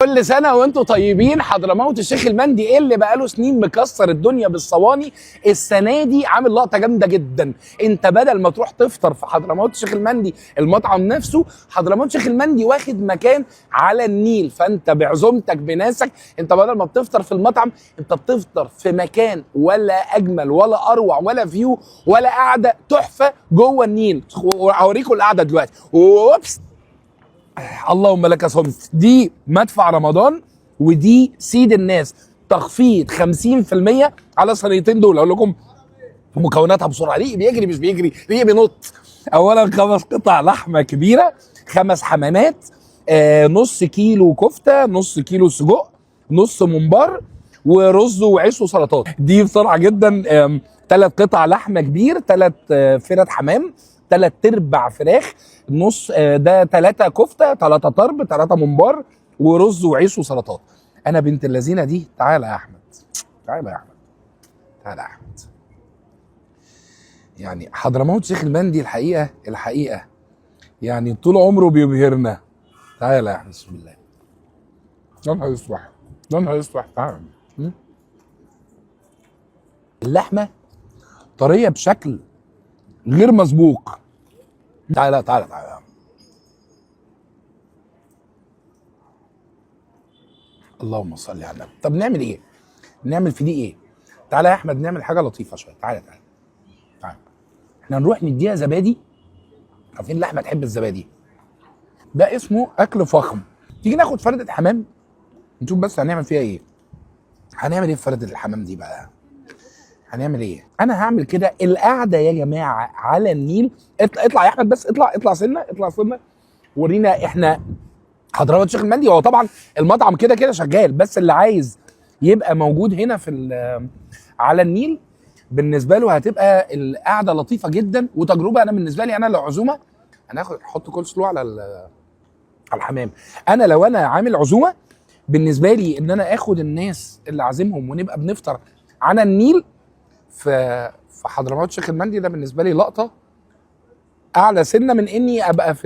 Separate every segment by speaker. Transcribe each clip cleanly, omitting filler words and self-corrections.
Speaker 1: كل سنه وانتم طيبين. حضرموت الشيخ المندي اللي بقاله سنين مكسر الدنيا بالصواني، السنه دي عامل لقطه جامده جدا. انت بدل ما تروح تفطر في حضرموت الشيخ المندي المطعم نفسه، حضرموت الشيخ المندي واخد مكان على النيل، فانت بعزومتك بناسك انت بدل ما بتفطر في المطعم انت بتفطر في مكان ولا اجمل ولا اروع ولا فيو ولا قاعده تحفه جوه النيل. وهوريكم القعده دلوقتي. اوبس، اللهم لك صمت. دي مدفع رمضان ودي سيد الناس، تخفيض 50% على الصينيتين دول. اقول لكم مكوناتها بسرعه. ليه بيجري مش بيجري، ليه بينط. اولا 5 قطع لحمه كبيره، 5 حمامات، نص كيلو كفته، نص كيلو سجق، نص ممبار، ورز وعيش وسلطات. دي بسرعه جدا. 3 قطع لحمه كبير، 3 فرد حمام، 3/4 فراخ، نص ده 3 كفته، 3 طرب، 3 ممبار، ورز وعيش وسلطات. انا بنت اللذينه دي. تعالى يا احمد، تعالى يا احمد، تعالى يا احمد. يعني حضرموت شيخ المندي الحقيقه يعني طول عمره بيبهرنا. تعالى يا احمد، بسم الله. لونها يصبح، لونها يصبح. تعالى. اللحمه طريه بشكل غير مسبوق. تعالى تعالى تعالى. اللهم صل على النبي. طب نعمل ايه؟ نعمل في دي ايه؟ تعالى يا احمد نعمل حاجه لطيفه شويه. تعالى تعالى تعالى. احنا نروح نديها زبادي. عارفين اللحمه تحب الزبادي. ده اسمه اكل فخم. تيجي ناخد فرده حمام نشوف بس هنعمل فيها ايه. هنعمل ايه في فرده الحمام دي بقى؟ هنعمل ايه؟ انا هعمل كده. القعده يا جماعه على النيل. اطلع يا احمد بس، اطلع سنه، اطلع سنه. ورينا احنا حضرموت الشيخ المندي. هو طبعا المطعم كده كده شغال، بس اللي عايز يبقى موجود هنا في على النيل بالنسبه له هتبقى القعده لطيفه جدا وتجربه. انا بالنسبه لي، انا لو عزومه انا احط كول سلو على الحمام. انا لو انا عامل عزومه بالنسبه لي ان انا اخد الناس اللي عازمهم ونبقى بنفطر على النيل في حضرموت الشيخ المندي. ده بالنسبه لي لقطه اعلى سنه من اني ابقى في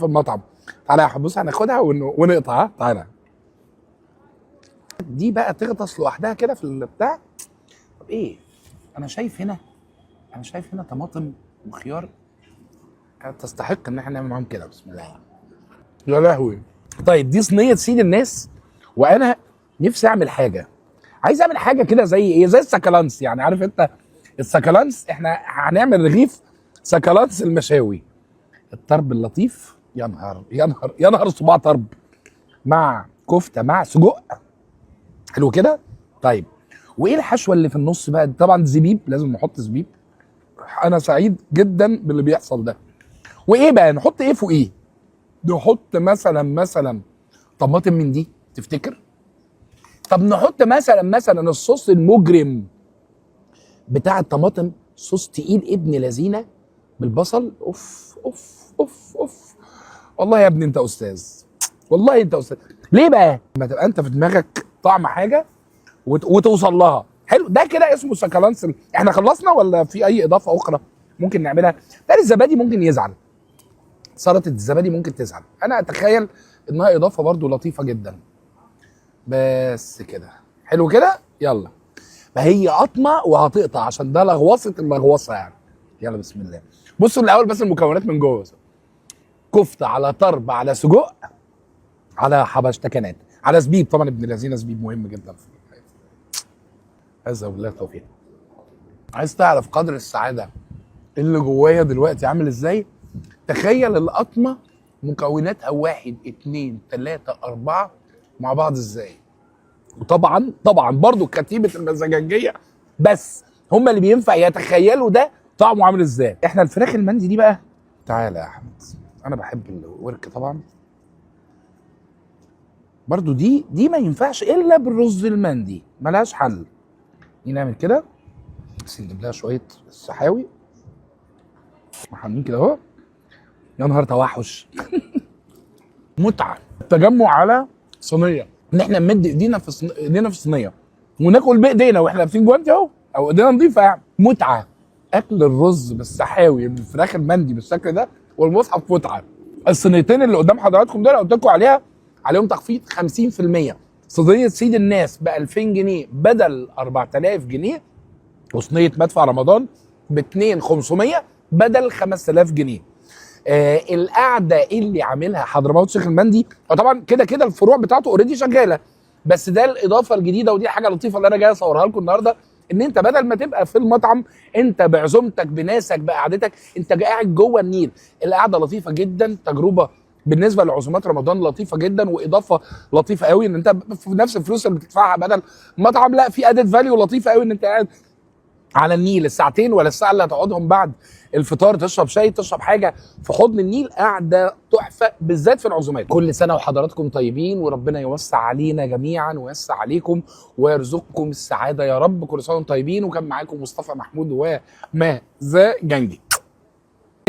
Speaker 1: المطعم. تعالى يا حبوس هناخدها ونقطع. تعالى. دي بقى تغطس لوحدها كده في البتاع. طب ايه؟ انا شايف هنا طماطم وخيار تستحق ان احنا نعمل معاهم كده. بسم الله يا لهوي. طيب دي صينيه سيد الناس، وانا نفسي اعمل حاجه. عايز اعمل حاجه كده زي ايه؟ زي السكالانس. يعني عارف انت السكالانس؟ احنا هنعمل رغيف سكالانس المشاوي. الطرب اللطيف. يا نهار يا نهار يا نهار صباع طرب مع كفته مع سجق. حلو كده. طيب وايه الحشوه اللي في النص بقى؟ طبعا زبيب، لازم نحط زبيب. انا سعيد جدا باللي بيحصل ده. وايه بقى نحط ايه فوقيه؟ نحط مثلا طماطم من دي تفتكر؟ طب نحط مثلا الصوص المجرم بتاع الطماطم، صوص تقيل ابن لذينه بالبصل. اوف اوف اوف اوف. والله يا ابني انت استاذ، والله انت استاذ. ليه بقى؟ لما تبقى انت في دماغك طعم حاجه وتوصل لها. حلو، ده كده اسمه سكالانس. احنا خلصنا ولا في اي اضافه اخرى ممكن نعملها؟ ده الزبادي ممكن يزعل، سلطه الزبادي ممكن تزعل. انا اتخيل انها اضافه برضو لطيفه جدا. بس كده حلو كده. يلا، فهي قطمه وهتقطع عشان ده لغوصه اللغوصه يعني. يلا بسم الله. بصوا الاول بس المكونات من جوه. كفته على طرب على سجق على حبشتكنات على زبيب. طبعا ابن الذين زبيب مهم جدا في الحياه. هذا وبالله التوفيق. عايز تعرف قدر السعاده اللي جوايا دلوقتي عامل ازاي؟ تخيل القطمه مكوناتها 1 2 3 4 مع بعض ازاي. وطبعا برضو كتيبه المزاجنجيه بس هم اللي بينفع يتخيلوا ده طعمه عامل ازاي. احنا الفراخ المندي دي بقى. تعالى يا احمد، انا بحب الورك طبعا. برضو دي ما ينفعش الا بالرز المندي، ملهاش حل. نعمل كده بس نجيب لها شويه السحاوي محمين كده اهو. يا نهار توحش. متعه التجمع على صينيه، ان احنا نمد ايدينا في الصينيه وناكل بايدينا واحنا لابسين جوانتي اهو او ايدينا نظيفه يعني. متعه. اكل الرز بالسحاوي بالفراخ المندي بالشكل ده والمصحف متعه. الصينيتين اللي قدام حضراتكم دول قلت لكم عليها عليهم تخفيض 50%. صينيه سيد الناس ب 2000 جنيه بدل 4000 جنيه، وصينيه مدفع رمضان ب 2500 بدل 5000 جنيه. القعده اللي عاملها حضرموت شيخ المندي، وطبعا كده كده الفروع بتاعته اوريدي شغاله، بس ده الاضافه الجديده ودي حاجه لطيفه اللي انا جاي اصورها لكم النهارده، ان انت بدل ما تبقى في المطعم انت بعزومتك بناسك بقعدتك انت قاعد جوه النيل. القعده لطيفه جدا، تجربه بالنسبه لعزومات رمضان لطيفه جدا، واضافه لطيفه قوي ان انت في نفس الفلوس اللي بتدفعها بدل مطعم، لا في ادد فاليو لطيفه قوي ان انت قاعد على النيل الساعتين ولا الساعه اللي هتقعدهم بعد الفطار، تشرب شاي تشرب حاجه في حضن النيل، قاعده تحفه بالذات في العزومات. كل سنه وحضراتكم طيبين، وربنا يوسع علينا جميعا ويوسع عليكم ويرزقكم السعاده يا رب. كل سنه وانتم طيبين، وكان معاكم مصطفى محمود ومازا جنجي.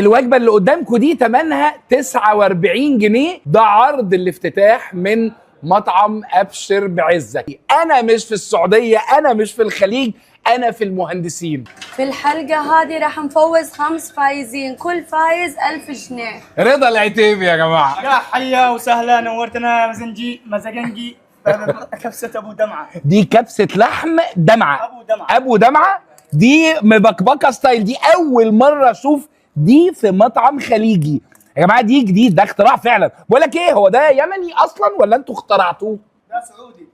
Speaker 1: الوجبه اللي قدامكم دي ثمنها 49 جنيه، ده عرض الافتتاح من مطعم ابشر بعزك. انا مش في السعوديه، انا مش في الخليج، انا في المهندسين.
Speaker 2: في الحلقة هذه راح نفوز 5 فايزين، كل فايز 1000 جنيه.
Speaker 1: رضا العتيبي يا جماعه.
Speaker 3: يا حيا وسهلا، نورتنا مزاجنجي. كبسة ابو دمعه،
Speaker 1: دي كبسه لحم دمعه. ابو دمعه دي مبكبكه ستايل، دي اول مره اشوف دي في مطعم خليجي يا جماعه، دي جديد، ده اختراع فعلا. بقول لك ايه، هو ده يمني اصلا ولا انتوا اخترعتوه؟
Speaker 3: ده سعودي.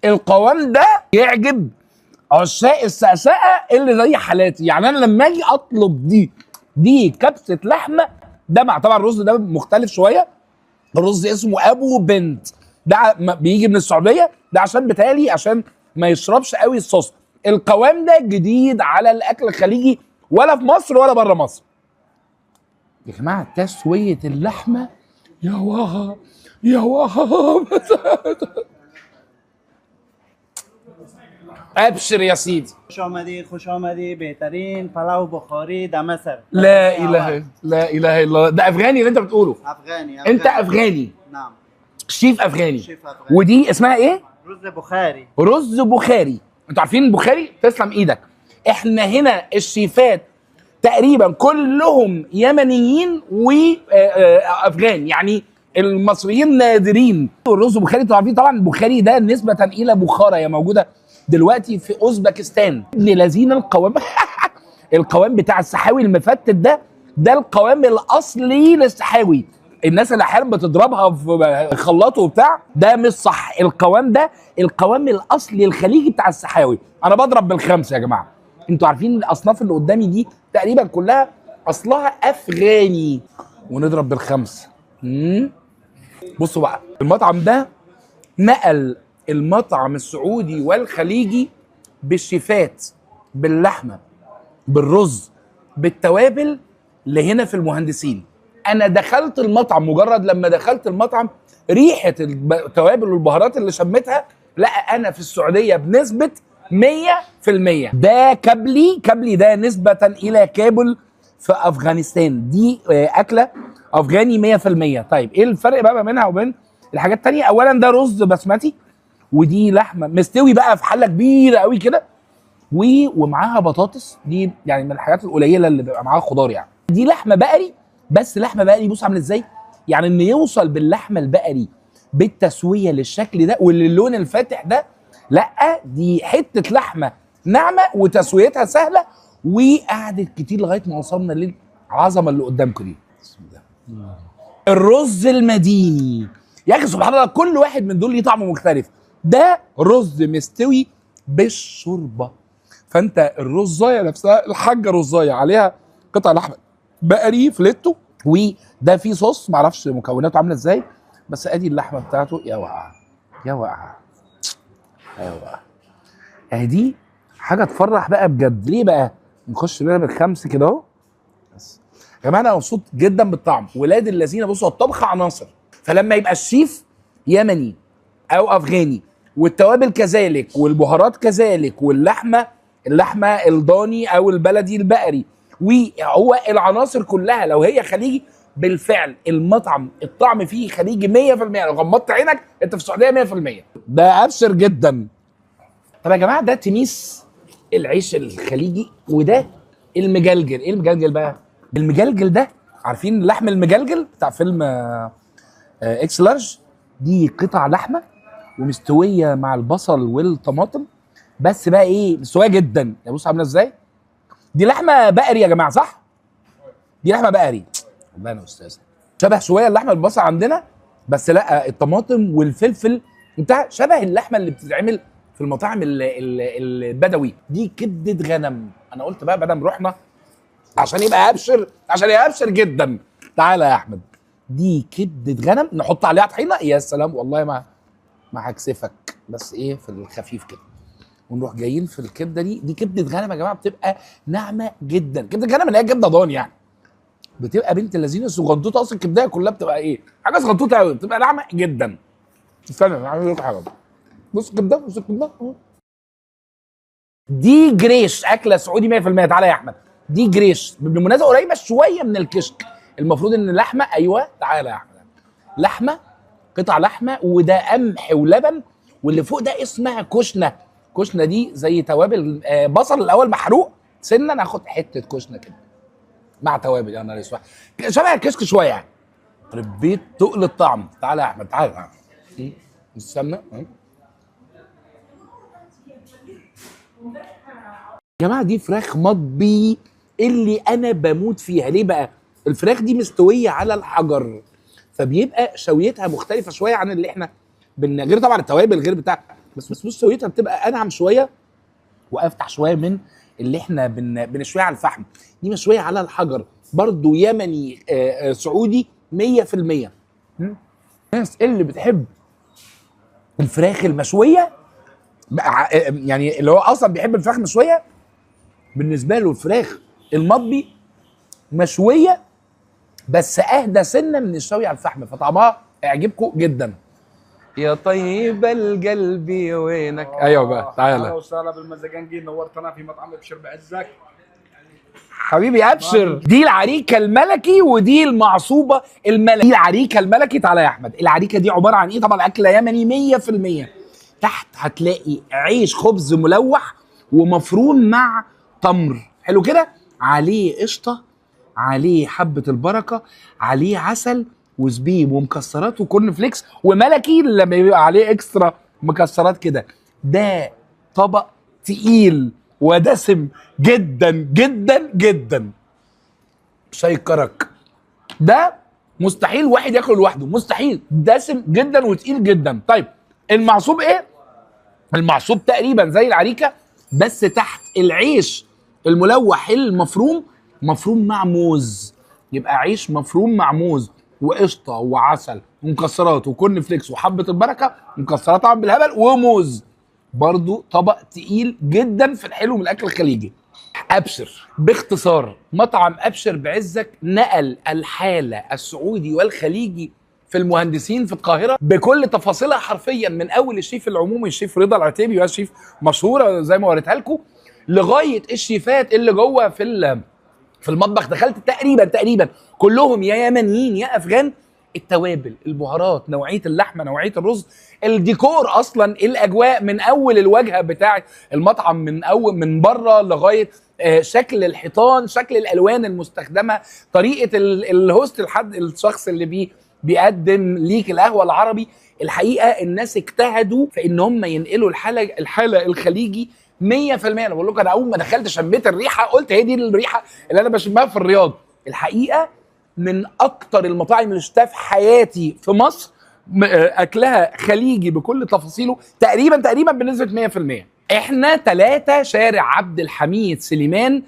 Speaker 1: القوام ده يعجب عشاق السقسقه اللي زي حالاتي، يعني انا لما اجي اطلب دي كبسه لحمه دمعه. طبعا الرز ده مختلف شويه، الرز اسمه ابو بنت، ده بيجي من السعوديه، ده عشان بتالي عشان ما يشربش قوي الصوص. القوام ده جديد على الاكل الخليجي، ولا في مصر ولا بره مصر يا جماعه. تسويه اللحمه يا وها يا وها. ابشر يا سيدي.
Speaker 3: خوش آمدی بهترین پلاو بخاری دمسر.
Speaker 1: لا اله لا اله الا الله. ده افغاني اللي انت بتقوله؟
Speaker 3: افغاني.
Speaker 1: انت افغاني؟
Speaker 3: نعم.
Speaker 1: شيف افغاني.
Speaker 3: شيف افغاني.
Speaker 1: ودي اسمها ايه؟
Speaker 3: رز بخاري.
Speaker 1: رز بخاري. انتوا عارفين البخاري؟ تسلم ايدك. احنا هنا الشيفات تقريبا كلهم يمنيين وافغان، يعني المصريين نادرين. الرز بخاري انتوا عارفين طبعا البخاري ده نسبة الى بخارى، هي موجودة دلوقتي في اوزبكستان. ابن لذين القوام القوام بتاع السحاوي المفتت ده القوام الاصلي للسحاوي. الناس اللي احيانا بتضربها في خلاط وبتاع، ده مش صح. القوام ده القوام الاصلي الخليجي بتاع السحاوي. انا بضرب بالخمسه يا جماعه. انتوا عارفين الاصناف اللي قدامي دي تقريبا كلها اصلها افغاني، ونضرب بالخمسه. بصوا بقى، المطعم ده نقل المطعم السعودي والخليجي بالشيفات، باللحمه، بالرز، بالتوابل لهنا في المهندسين. انا دخلت المطعم، مجرد لما دخلت المطعم ريحه التوابل والبهارات اللي شمتها، لا انا في السعوديه بنسبه 100%. ده كبلي ده نسبه الى كابل في افغانستان. دي اكله افغاني 100%. طيب ايه الفرق بقى ما بينها وبين الحاجات التانية؟ اولا ده رز بسمتي، ودي لحمه مستوي بقى في حله كبيره قوي كده، ومعاها بطاطس. دي يعني من الحاجات القليله اللي بيبقى معاها خضار. يعني دي لحمه بقري، بس لحمه بقري بص عامل ازاي، يعني ان يوصل باللحمه البقري بالتسويه للشكل ده وللون الفاتح ده، لا دي حته لحمه ناعمه وتسويتها سهله، وقعدت كتير لغايه ما وصلنا للعظمه اللي قدامكم دي. بسم الله. الرز المديني يا اخي سبحان الله، كل واحد من دول ليه طعم مختلف. ده رز مستوي بالشوربه، فانت الرزايه نفسها الحاجه رزايه عليها قطع لحمه بقري فليتو، وده فيه صوص معرفش مكوناته عامله ازاي، بس ادي اللحمه بتاعته يا وقعه يا وقعه يا وقعه. اهي دي حاجه تفرح بقى بجد. ليه بقى؟ نخش بينا بالخمس كده اهو. بس يا جماعه انا مبسوط جدا بالطعم. ولاد الذين بصوا الطبخ عناصر، فلما يبقى الشيف يمني او افغاني والتوابل كذلك والبهارات كذلك واللحمه الضاني او البلدي البقري، وهو العناصر كلها لو هي خليجي، بالفعل المطعم الطعم فيه خليجي 100%. لو غمضت عينك انت في السعوديه 100%. ده ابشر جدا. طب يا جماعه ده تميس العيش الخليجي، وده المجلجل. ايه المجلجل بقى؟ المجلجل ده عارفين اللحم المجلجل بتاع فيلم اكس لارج؟ دي قطع لحمه ومستويه مع البصل والطماطم، بس بقى ايه مستويه جدا. يا بص عامله ازاي، دي لحمه بقري يا جماعه صح؟ دي لحمه بقري. والله انا استاذ، شبه شويه اللحمه بالبصل عندنا، بس لا الطماطم والفلفل بتاع شبه اللحمه اللي بتتعمل في المطاعم البدوي. دي كبده غنم. انا قلت بقى بدل رحنا عشان يبقى ابشر، عشان يبقى ابشر جدا. تعالى يا احمد، دي كبده غنم نحط عليها طحينه، يا سلام والله ما هكسفك، بس ايه في الخفيف كده. ونروح جايين في الكبده دي كبده غنم يا جماعه، بتبقى ناعمه جدا. كبده غنم اللي هي كبده ضاني يعني، بتبقى بنت اللذينه صغنطوطه. اصلا الكبدايه كلها بتبقى ايه حاجه صغنطوطه قوي، بتبقى ناعمه جدا. استنى انا هعمل لكم حاجه، بص الكبده، بص الكبده. دي جريش، اكله سعودي 100%. تعالى يا احمد، دي جريش بالمناسبه قريبه شويه من الكشك. المفروض ان اللحمه، ايوه تعالى يا احمد، لحمه قطع لحمه وده قمح ولبن، واللي فوق ده اسمها كشنه. كشنه دي زي توابل بصل الاول محروق سنه، ناخد حته كشنه كده مع توابل. يا نهار اسود، شبه الكشك شويه يعني، ربيت تقل الطعم. تعالى يا احمد، تعالى السمنه. يا جماعه دي فراخ مطبي اللي انا بموت فيها. ليه بقى؟ الفراخ دي مستويه على الحجر، فبيبقى شويتها مختلفه شويه عن اللي احنا غير طبعا التوابل غير بتاع، بس شويتها بتبقى انعم شويه وافتح شويه من اللي احنا بنشويها على الفحم. دي مشويه على الحجر برضو يمني سعودي 100%. الناس اللي بتحب الفراخ المشويه يعني اللي هو اصلا بيحب الفراخ المشويه، بالنسبه له الفراخ المطبي مشويه بس اهدى سنه من الشوي على الفحم، فطعمها هيعجبكم جدا. يا طيب القلب وينك. ايوه بقى تعالى.
Speaker 3: اهلا وسهلا بالمزاجنجي، نورتنا في مطعم ابشر بعزك
Speaker 1: حبيبي ابشر. دي العريكه الملكي ودي المعصوبه الملكي. دي العريكه الملكي. تعالى يا احمد، العريكه دي عباره عن ايه؟ طبعا اكله يمني 100%. تحت هتلاقي عيش خبز ملوح ومفروم مع تمر حلو كده، عليه قشطه، عليه حبه البركه، عليه عسل وزبيب ومكسرات وكورن فليكس وملكي لما يبقى عليه اكسترا مكسرات كده. ده طبق تقيل ودسم جدا جدا جدا. شاي كرك ده مستحيل واحد ياكله لوحده، مستحيل، دسم جدا وتقيل جدا. طيب المعصوب ايه؟ المعصوب تقريبا زي العريكه، بس تحت العيش الملوح المفروم مفروم مع موز، يبقى عيش مفروم مع موز وقشطه وعسل ومكسرات وكورن فليكس وحبه البركه، مكسرات طبعا بالهبل وموز. برضو طبق تقيل جدا في الحلو من الاكل الخليجي. ابشر باختصار، مطعم ابشر بعزك نقل الحاله السعودي والخليجي في المهندسين في القاهره بكل تفاصيلها حرفيا، من اول الشيف العمومي الشيف رضا العتيبي، وهو شيف مشهوره زي ما وريتها لكم، لغايه الشيفات اللي جوه في المطبخ. دخلت تقريبا كلهم يا يمنيين يا افغان. التوابل، البهارات، نوعيه اللحمه، نوعيه الرز، الديكور، اصلا الاجواء من اول الواجهه بتاع المطعم، من بره لغايه شكل الحيطان، شكل الالوان المستخدمه، طريقه الهوست لحد الشخص اللي بيقدم ليك القهوه العربي. الحقيقه الناس اجتهدوا في ان هم ينقلوا الحاله الخليجي 100%. انا بقول لكم، انا اول ما دخلت شميت الريحه قلت هي دي الريحه اللي انا بشمها في الرياض. الحقيقه من اكتر المطاعم اللي شفتها في حياتي في مصر، اكلها خليجي بكل تفاصيله تقريبا بنسبه 100%. احنا 3 شارع عبد الحميد سليمان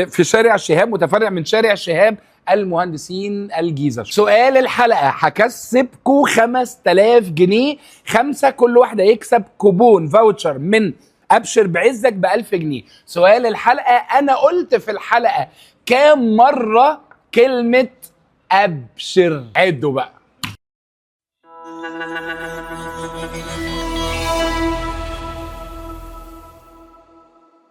Speaker 1: في شارع الشهاب، متفرع من شارع الشهاب المهندسين الجيزه. سؤال الحلقه، هكسبكم 5000 جنيه، 5 كل واحده يكسب كوبون فاوتشر من ابشر بعزك ب 1000 جنيه. سؤال الحلقه، انا قلت في الحلقه كام مره كلمه ابشر؟ عدوا بقى.